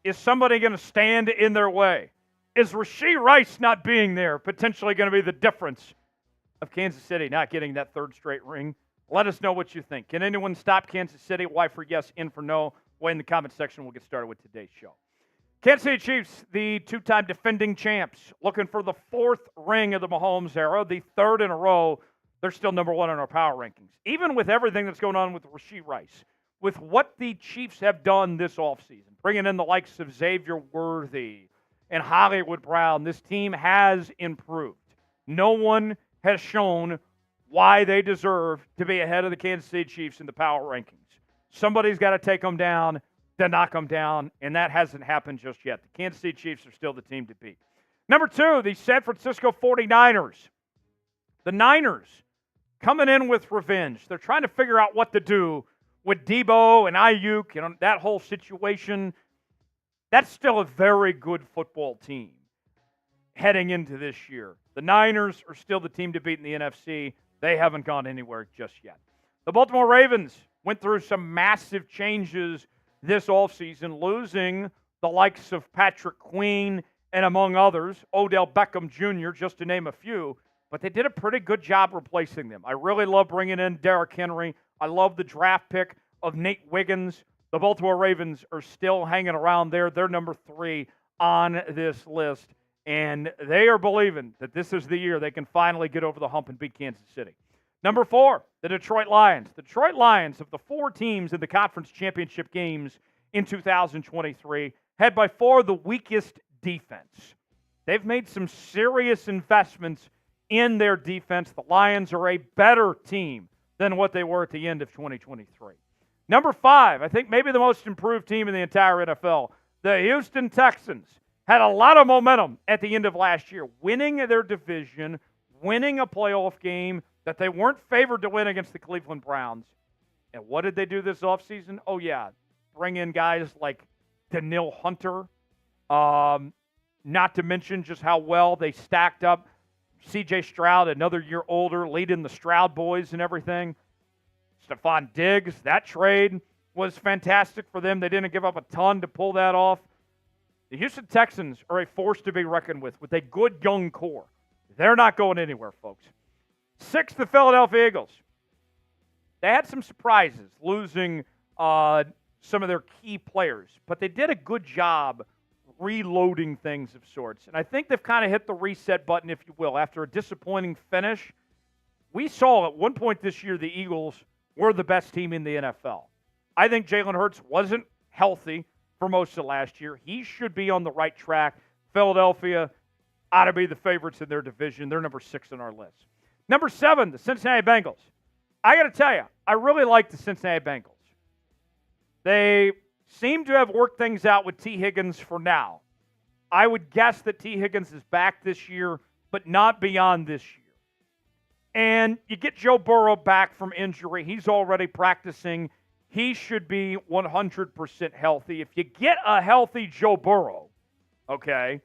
Is somebody going to stand in their way? Is Rashee Rice not being there potentially going to be the difference of Kansas City not getting that 3rd straight ring? Let us know what you think. Can anyone stop Kansas City? Why for yes, in for no? Way in the comment section. We'll get started with today's show. Kansas City Chiefs, the 2-time defending champs, looking for the 4th ring of the Mahomes era, the 3rd in a row. They're still number 1 in our power rankings. Even with everything that's going on with Rashee Rice, with what the Chiefs have done this offseason, bringing in the likes of Xavier Worthy and Hollywood Brown, this team has improved. No one has shown why they deserve to be ahead of the Kansas City Chiefs in the power rankings. Somebody's got to take them down to knock them down, and that hasn't happened just yet. The Kansas City Chiefs are still the team to beat. Number 2, the San Francisco 49ers. The Niners coming in with revenge. They're trying to figure out what to do with Debo and Ayuk and that whole situation. That's still a very good football team heading into this year. The Niners are still the team to beat in the NFC. They haven't gone anywhere just yet. The Baltimore Ravens went through some massive changes this offseason, losing the likes of Patrick Queen and, among others, Odell Beckham Jr., just to name a few. But they did a pretty good job replacing them. I really love bringing in Derrick Henry. I love the draft pick of Nate Wiggins. The Baltimore Ravens are still hanging around there. They're number 3 on this list. And they are believing that this is the year they can finally get over the hump and beat Kansas City. Number 4, the Detroit Lions. The Detroit Lions, of the 4 teams in the conference championship games in 2023, had by far the weakest defense. They've made some serious investments in their defense. The Lions are a better team than what they were at the end of 2023. Number 5, I think maybe the most improved team in the entire NFL, the Houston Texans, had a lot of momentum at the end of last year, winning their division, winning a playoff game that they weren't favored to win against the Cleveland Browns. And what did they do this offseason? Oh, yeah, bring in guys like Danielle Hunter, not to mention just how well they stacked up C.J. Stroud, another year older, leading the Stroud boys and everything. Stephon Diggs, that trade was fantastic for them. They didn't give up a ton to pull that off. The Houston Texans are a force to be reckoned with a good young core. They're not going anywhere, folks. 6, the Philadelphia Eagles. They had some surprises, losing some of their key players, but they did a good job reloading things of sorts. And I think they've kind of hit the reset button, if you will, after a disappointing finish. We saw at one point this year the Eagles were the best team in the NFL. I think Jalen Hurts wasn't healthy for most of last year. He should be on the right track. Philadelphia ought to be the favorites in their division. They're number 6 on our list. Number 7, the Cincinnati Bengals. I got to tell you, I really like the Cincinnati Bengals. They seem to have worked things out with T. Higgins for now. I would guess that T. Higgins is back this year, but not beyond this year. And you get Joe Burrow back from injury. He's already practicing. He should be 100% healthy. If you get a healthy Joe Burrow, okay,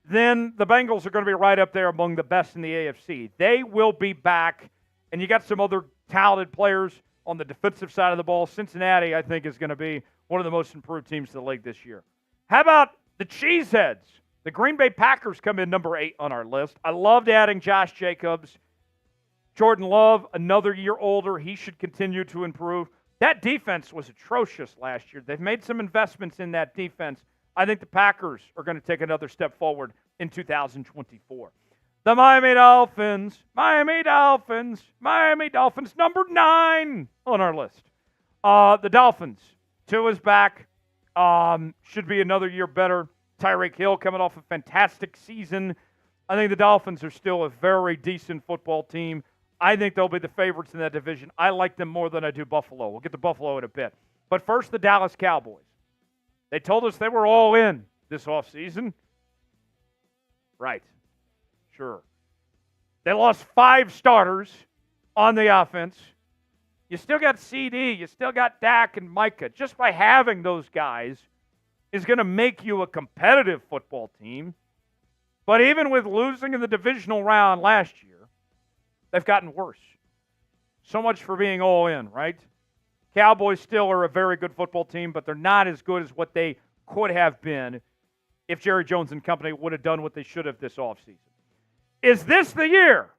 then the Bengals are going to be right up there among the best in the AFC. They will be back, and you got some other talented players on the defensive side of the ball. Cincinnati, I think, is going to be one of the most improved teams in the league this year. How about the Cheeseheads? The Green Bay Packers come in number 8 on our list. I loved adding Josh Jacobs. Jordan Love, another year older. He should continue to improve. That defense was atrocious last year. They've made some investments in that defense. I think the Packers are going to take another step forward in 2024. The Miami Dolphins, number 9 on our list. The Dolphins, Tua's back. Should be another year better. Tyreek Hill coming off a fantastic season. I think the Dolphins are still a very decent football team. I think they'll be the favorites in that division. I like them more than I do Buffalo. We'll get to Buffalo in a bit. But first, the Dallas Cowboys. They told us they were all in this offseason. Right. Sure. They lost 5 starters on the offense. You still got CD. You still got Dak and Micah. Just by having those guys is going to make you a competitive football team. But even with losing in the divisional round last year, they've gotten worse. So much for being all in, right? Cowboys still are a very good football team, but they're not as good as what they could have been if Jerry Jones and company would have done what they should have this offseason. Is this the year?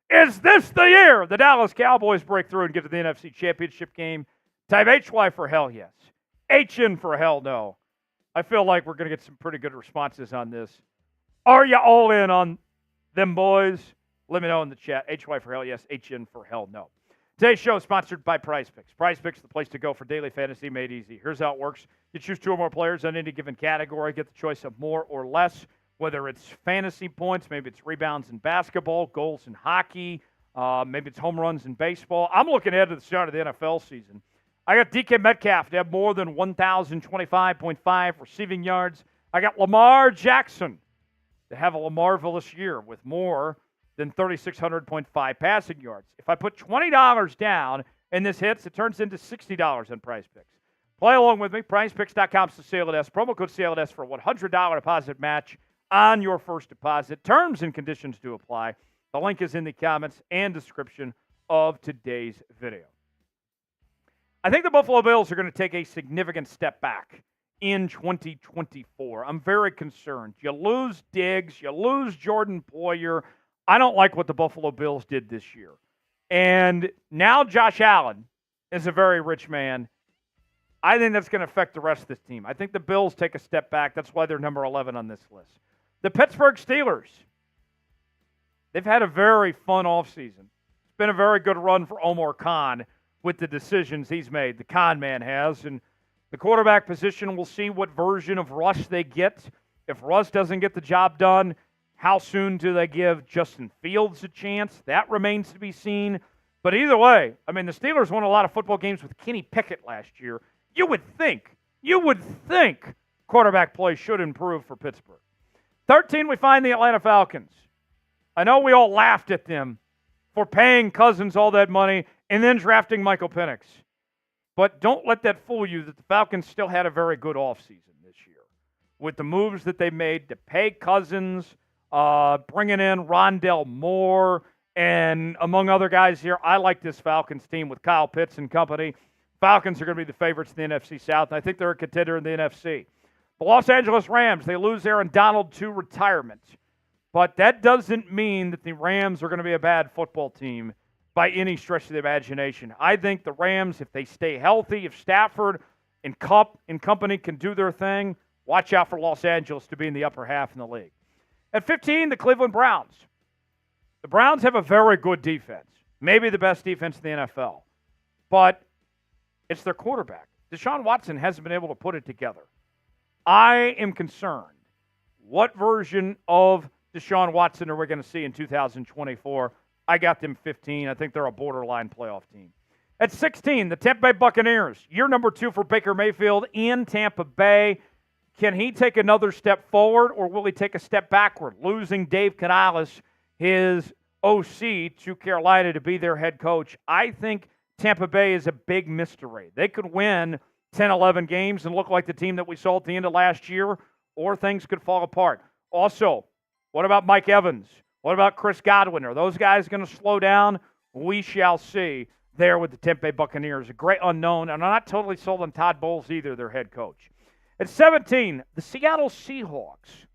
Is this the year the Dallas Cowboys break through and get to the NFC Championship game? Type HY for hell yes. HN for hell no. I feel like we're going to get some pretty good responses on this. Are you all in on them boys? Let me know in the chat. HY for hell yes, HN for hell no. Today's show is sponsored by Prize Picks. Prize Picks is the place to go for daily fantasy made easy. Here's how it works. You choose 2 or more players on any given category. Get the choice of more or less, whether it's fantasy points, maybe it's rebounds in basketball, goals in hockey, maybe it's home runs in baseball. I'm looking ahead to the start of the NFL season. I got DK Metcalf to have more than 1,025.5 receiving yards. I got Lamar Jackson to have a Lamarvelous year with more than 3,600.5 passing yards. If I put $20 down and this hits, it turns into $60 on Prize Picks. Play along with me. PrizePicks.com/CLNS. Promo code CLNS for a $100 deposit match on your first deposit. Terms and conditions do apply. The link is in the comments and description of today's video. I think the Buffalo Bills are going to take a significant step back in 2024. I'm very concerned. You lose Diggs. You lose Jordan Poyer. I don't like what the Buffalo Bills did this year. And now Josh Allen is a very rich man. I think that's going to affect the rest of this team. I think the Bills take a step back. That's why they're number 11 on this list. The Pittsburgh Steelers. They've had a very fun offseason. It's been a very good run for Omar Khan with the decisions he's made. The con man has. And the quarterback position, we'll see what version of Russ they get. If Russ doesn't get the job done, how soon do they give Justin Fields a chance? That remains to be seen. But either way, I mean, the Steelers won a lot of football games with Kenny Pickett last year. You would think quarterback play should improve for Pittsburgh. 13, we find the Atlanta Falcons. I know we all laughed at them for paying Cousins all that money and then drafting Michael Penix. But don't let that fool you that the Falcons still had a very good offseason this year with the moves that they made to pay Cousins, bringing in Rondell Moore, and among other guys here. I like this Falcons team with Kyle Pitts and company. Falcons are going to be the favorites in the NFC South, and I think they're a contender in the NFC. The Los Angeles Rams, they lose Aaron Donald to retirement. But that doesn't mean that the Rams are going to be a bad football team by any stretch of the imagination. I think the Rams, if they stay healthy, if Stafford and Kupp and company can do their thing, watch out for Los Angeles to be in the upper half in the league. At 15, the Cleveland Browns. The Browns have a very good defense, maybe the best defense in the NFL. But it's their quarterback. Deshaun Watson hasn't been able to put it together. I am concerned. What version of Deshaun Watson are we going to see in 2024? I got them 15. I think they're a borderline playoff team. At 16, the Tampa Bay Buccaneers. Year number 2 for Baker Mayfield in Tampa Bay. Can he take another step forward, or will he take a step backward? Losing Dave Canales, his OC, to Carolina to be their head coach. I think Tampa Bay is a big mystery. They could win 10, 11 games and look like the team that we saw at the end of last year, or things could fall apart. Also, what about Mike Evans? What about Chris Godwin? Are those guys going to slow down? We shall see there with the Tampa Bay Buccaneers. A great unknown, and I'm not totally sold on Todd Bowles either, their head coach. At 17, the Seattle Seahawks.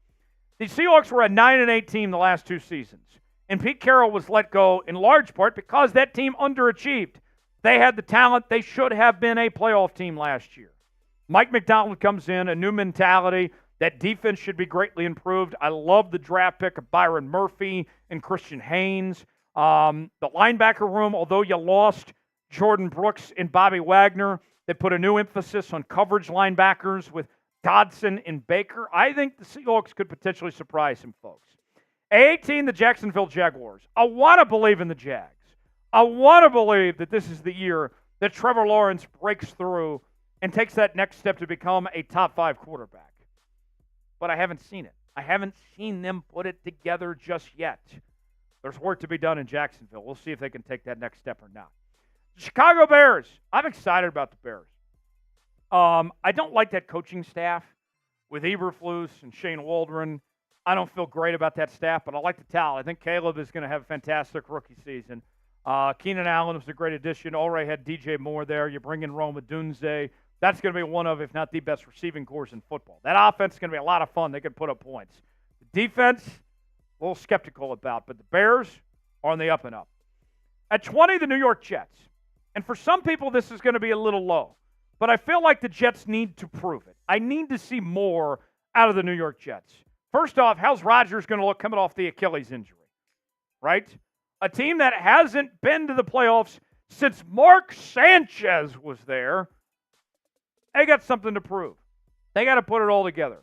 The Seahawks were a 9-8 team the last 2 seasons, and Pete Carroll was let go in large part because that team underachieved. They had the talent. They should have been a playoff team last year. Mike McDonald comes in, a new mentality. That defense should be greatly improved. I love the draft pick of Byron Murphy and Christian Haynes. The linebacker room, although you lost Jordan Brooks and Bobby Wagner, they put a new emphasis on coverage linebackers with Dodson and Baker. I think the Seahawks could potentially surprise some folks. 18, the Jacksonville Jaguars. I want to believe in the Jags. I want to believe that this is the year that Trevor Lawrence breaks through and takes that next step to become a top 5 quarterback. But I haven't seen it. I haven't seen them put it together just yet. There's work to be done in Jacksonville. We'll see if they can take that next step or not. The Chicago Bears. I'm excited about the Bears. I don't like that coaching staff with Eberflus and Shane Waldron. I don't feel great about that staff, but I like the talent. I think Caleb is going to have a fantastic rookie season. Keenan Allen was a great addition. Already had DJ Moore there. You bring in Rome Odunze. That's going to be one of, if not the best receiving corps in football. That offense is going to be a lot of fun. They can put up points. The defense, a little skeptical about, but the Bears are on the up and up. At 20, the New York Jets. And for some people, this is going to be a little low. But I feel like the Jets need to prove it. I need to see more out of the New York Jets. First off, how's Rodgers going to look coming off the Achilles injury? Right? A team that hasn't been to the playoffs since Mark Sanchez was there. They got something to prove. They got to put it all together.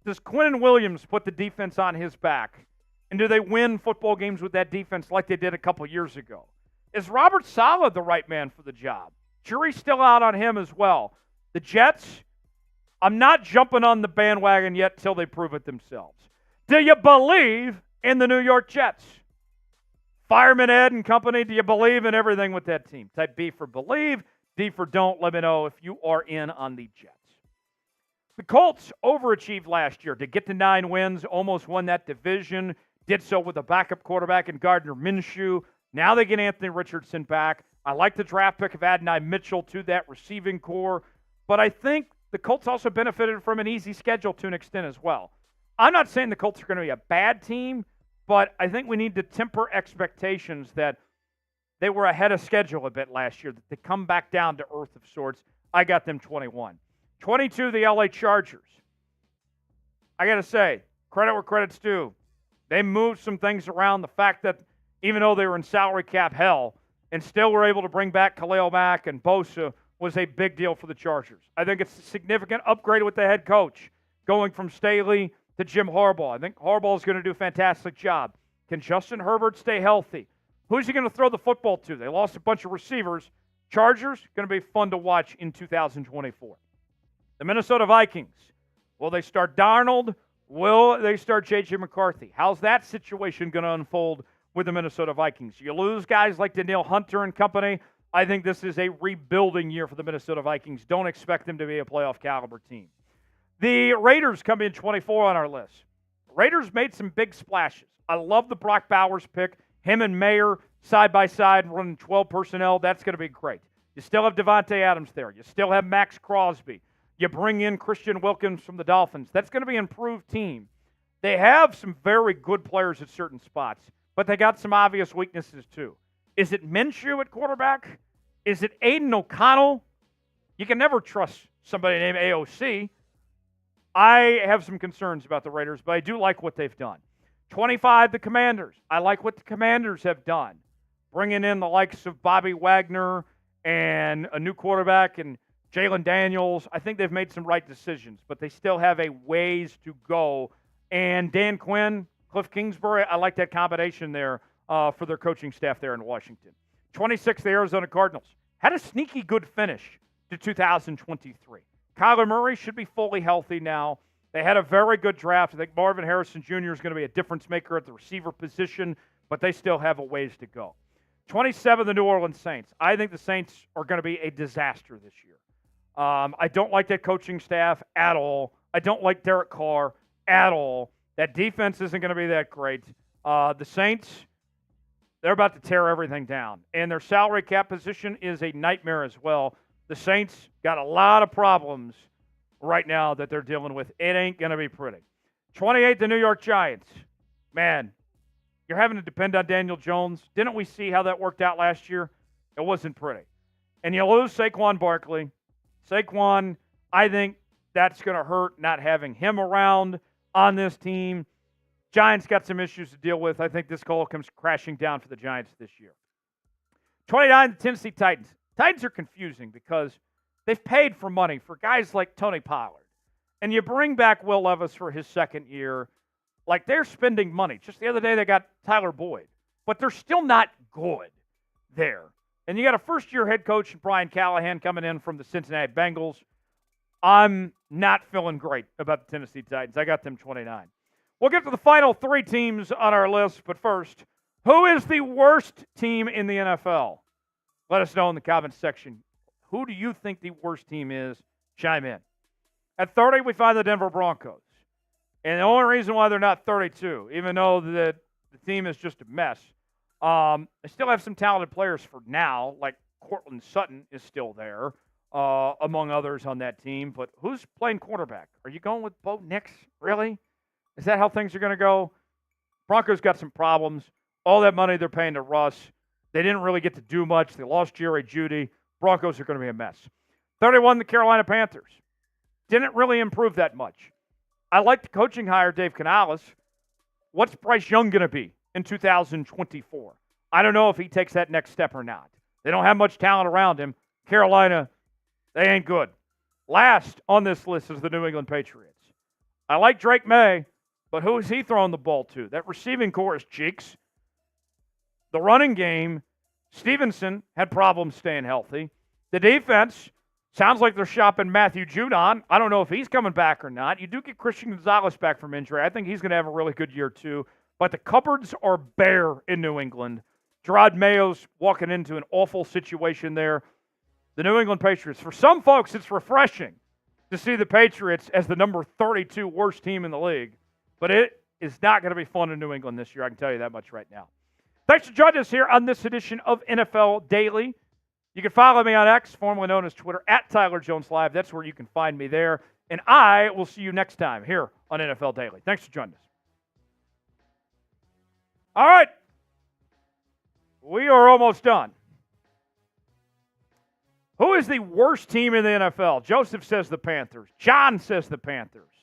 Does Quinnen Williams put the defense on his back? And do they win football games with that defense like they did a couple years ago? Is Robert Saleh the right man for the job? Jury's still out on him as well. The Jets, I'm not jumping on the bandwagon yet till they prove it themselves. Do you believe in the New York Jets? Fireman Ed and company, do you believe in everything with that team? Type B for believe, D for don't. Let me know if you are in on the Jets. The Colts overachieved last year to get to 9 wins, almost won that division, did so with a backup quarterback in Gardner Minshew. Now they get Anthony Richardson back. I like the draft pick of Adonai Mitchell to that receiving core, but I think the Colts also benefited from an easy schedule to an extent as well. I'm not saying the Colts are going to be a bad team, but I think we need to temper expectations that they were ahead of schedule a bit last year, that they come back down to earth of sorts. I got them 21. 22, the LA Chargers. I got to say, credit where credit's due. They moved some things around. The fact that even though they were in salary cap hell and still were able to bring back Khalil Mack and Bosa was a big deal for the Chargers. I think it's a significant upgrade with the head coach, going from Staley to Jim Harbaugh. I think Harbaugh is going to do a fantastic job. Can Justin Herbert stay healthy? Who's he going to throw the football to? They lost a bunch of receivers. Chargers, going to be fun to watch in 2024. The Minnesota Vikings. Will they start Darnold? Will they start J.J. McCarthy? How's that situation going to unfold with the Minnesota Vikings? You lose guys like Danielle Hunter and company. I think this is a rebuilding year for the Minnesota Vikings. Don't expect them to be a playoff caliber team. The Raiders come in 24 on our list. Raiders made some big splashes. I love the Brock Bowers pick. Him and Mayer side by side running 12 personnel. That's going to be great. You still have Devontae Adams there. You still have Max Crosby. You bring in Christian Wilkins from the Dolphins. That's going to be an improved team. They have some very good players at certain spots, but they got some obvious weaknesses too. Is it Minshew at quarterback? Is it Aiden O'Connell? You can never trust somebody named AOC. I have some concerns about the Raiders, but I do like what they've done. 25, the Commanders. I like what the Commanders have done. Bringing in the likes of Bobby Wagner and a new quarterback and Jalen Daniels. I think they've made some right decisions, but they still have a ways to go. And Dan Quinn, Cliff Kingsbury, I like that combination there for their coaching staff there in Washington. 26th, the Arizona Cardinals. Had a sneaky good finish to 2023. Kyler Murray should be fully healthy now. They had a very good draft. I think Marvin Harrison Jr. is going to be a difference maker at the receiver position, but they still have a ways to go. 27, the New Orleans Saints. I think the Saints are going to be a disaster this year. I don't like that coaching staff at all. I don't like Derek Carr at all. That defense isn't going to be that great. The Saints, they're about to tear everything down. And their salary cap position is a nightmare as well. The Saints got a lot of problems right now that they're dealing with. It ain't going to be pretty. 28, the New York Giants. Man, you're having to depend on Daniel Jones. Didn't we see how that worked out last year? It wasn't pretty. And you lose Saquon Barkley. Saquon, I think that's going to hurt not having him around on this team. Giants got some issues to deal with. I think this call comes crashing down for the Giants this year. 29, the Tennessee Titans. Titans are confusing because they've paid for money for guys like Tony Pollard. And you bring back Will Levis for his second year. Like, they're spending money. Just the other day, they got Tyler Boyd. But they're still not good there. And you got a first-year head coach, Brian Callahan, coming in from the Cincinnati Bengals. I'm not feeling great about the Tennessee Titans. I got them 29. We'll get to the final three teams on our list. But first, who is the worst team in the NFL? Let us know in the comments section. Who do you think the worst team is? Chime in. At 30, we find the Denver Broncos. And the only reason why they're not 32, even though the team is just a mess, they still have some talented players for now, like Cortland Sutton is still there, among others on that team. But who's playing quarterback? Are you going with Bo Nix? Really? Is that how things are going to go? Broncos got some problems. All that money they're paying to Russ. They didn't really get to do much. They lost Jerry Jeudy. Broncos are going to be a mess. 31, the Carolina Panthers. Didn't really improve that much. I like the coaching hire, Dave Canales. What's Bryce Young going to be in 2024? I don't know if he takes that next step or not. They don't have much talent around him. Carolina, they ain't good. Last on this list is the New England Patriots. I like Drake May, but who is he throwing the ball to? That receiving core is cheeks. The running game, Stevenson had problems staying healthy. The defense, sounds like they're shopping Matthew Judon. I don't know if he's coming back or not. You do get Christian Gonzalez back from injury. I think he's going to have a really good year too. But the cupboards are bare in New England. Gerard Mayo's walking into an awful situation there. The New England Patriots. For some folks, it's refreshing to see the Patriots as the number 32 worst team in the league. But it is not going to be fun in New England this year. I can tell you that much right now. Thanks for joining us here on this edition of NFL Daily. You can follow me on X, formerly known as Twitter, at Tyler Jones Live. That's where you can find me there. And I will see you next time here on NFL Daily. Thanks for joining us. All right. We are almost done. Who is the worst team in the NFL? Joseph says the Panthers. John says the Panthers.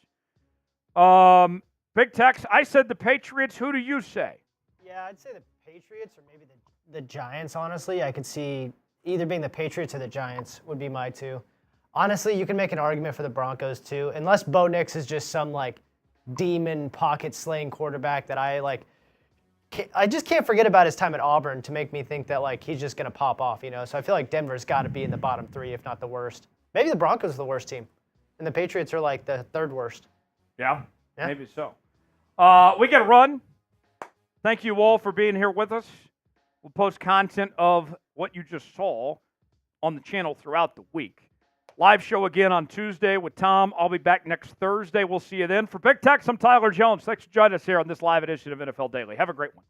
Big Tex, I said the Patriots. Who do you say? Yeah, I'd say the Patriots or maybe the Giants, honestly. I could see either being the Patriots or the Giants would be my two. Honestly, you can make an argument for the Broncos too, unless Bo Nix is just some like demon pocket-slaying quarterback that I just can't forget about his time at Auburn to make me think that like he's just going to pop off, you know? So I feel like Denver's got to be in the bottom three, if not the worst. Maybe the Broncos are the worst team, and the Patriots are like the third worst. Yeah. Maybe so. We got to run. Thank you all for being here with us. We'll post content of what you just saw on the channel throughout the week. Live show again on Tuesday with Tom. I'll be back next Thursday. We'll see you then. For Big Tex, I'm Tyler Jones. Thanks for joining us here on this live edition of NFL Daily. Have a great one.